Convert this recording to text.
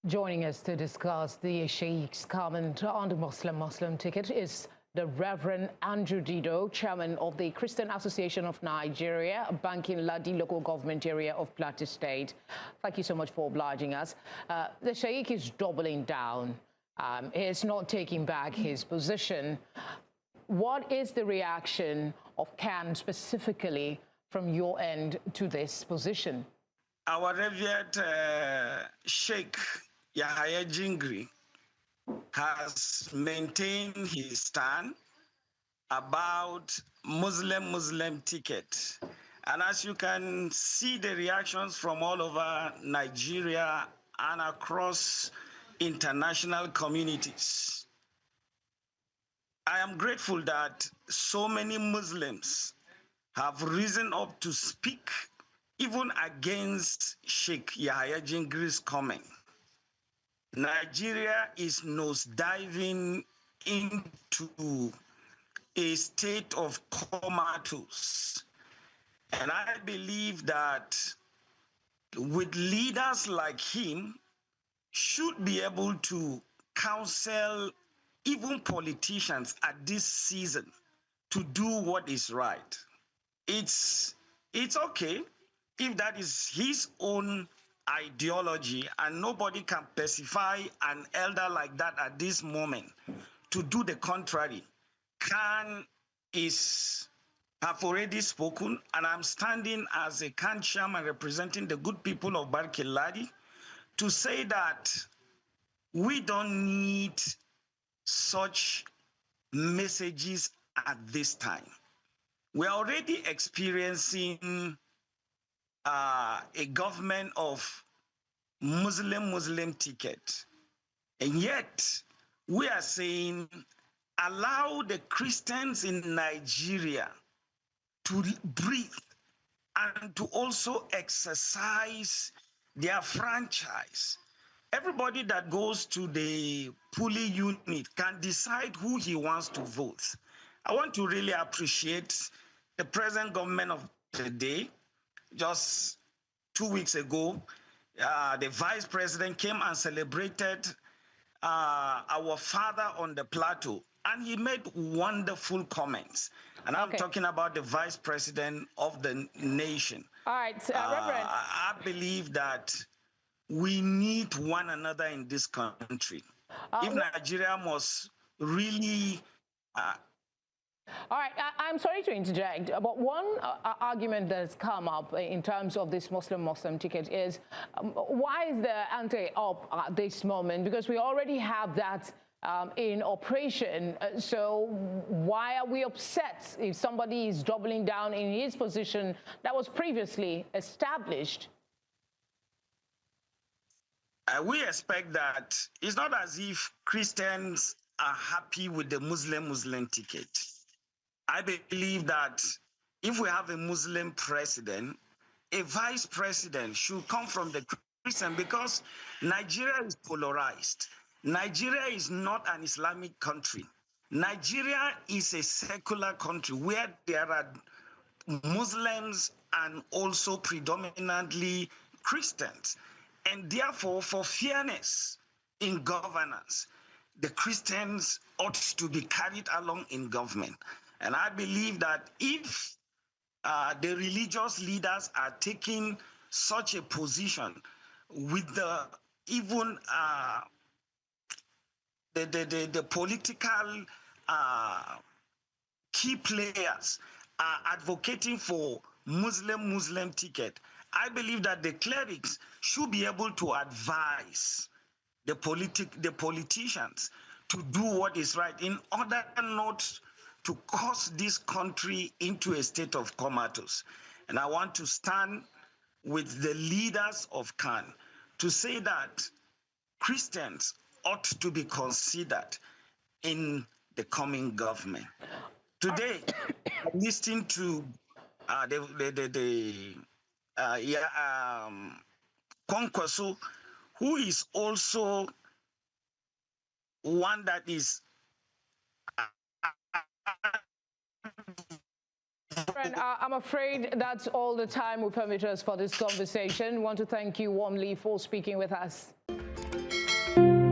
Joining us to discuss the Sheikh's comment on the Muslim ticket is the Reverend Andrew Dido, chairman of the Christian Association of Nigeria, Banking Ladi local government area of Plateau State. Thank you so much for obliging us. The Sheikh is doubling down. He is not taking back his position. What is the reaction of CAN specifically from your end to this position? Our revered Sheikh Jingir has maintained his stand about Muslim ticket. And as you can see the reactions from all over Nigeria and across international communities, I am grateful that so many Muslims have risen up to speak even against Sheikh Jingir's comment. Nigeria is nosediving into a state of comatose. And I believe that with leaders like him, should be able to counsel even politicians at this season to do what is right. It's okay if that is his own ideology, and nobody can pacify an elder like that at this moment to do the contrary. CAN have already spoken, and I'm standing as a CAN chairman representing the good people of Banking Ladi to say that we don't need such messages at this time. We're already experiencing a government of Muslim ticket. And yet, we are saying, allow the Christians in Nigeria to breathe and to also exercise their franchise. Everybody that goes to the polling unit can decide who he wants to vote. I want to really appreciate the present government of the day. Just 2 weeks ago, the vice president came and celebrated our father on the plateau, and he made wonderful comments. And I'm talking about the vice president of the nation. All right, Reverend. I believe that we need one another in this country. If Nigeria must really... All right, I'm sorry to interject, but one argument that has come up in terms of this Muslim ticket is why is the anti-op at this moment? Because we already have that in operation. So why are we upset if somebody is doubling down in his position that was previously established? We expect that it's not as if Christians are happy with the Muslim ticket. I believe that if we have a Muslim president, a vice president should come from the Christian, because Nigeria is polarized. Nigeria is not an Islamic country. Nigeria is a secular country where there are Muslims and also predominantly Christians. And therefore, for fairness in governance, the Christians ought to be carried along in government. And I believe that if the religious leaders are taking such a position with the even the political key players are advocating for Muslim ticket, I believe that the clerics should be able to advise the politicians to do what is right in order not to cause this country into a state of comatose. And I want to stand with the leaders of CAN to say that Christians ought to be considered in the coming government. Today, I'm listening to Kwankwaso, who is also one that is I'm afraid that's all the time we permit us for this conversation. I want to thank you warmly for speaking with us. News.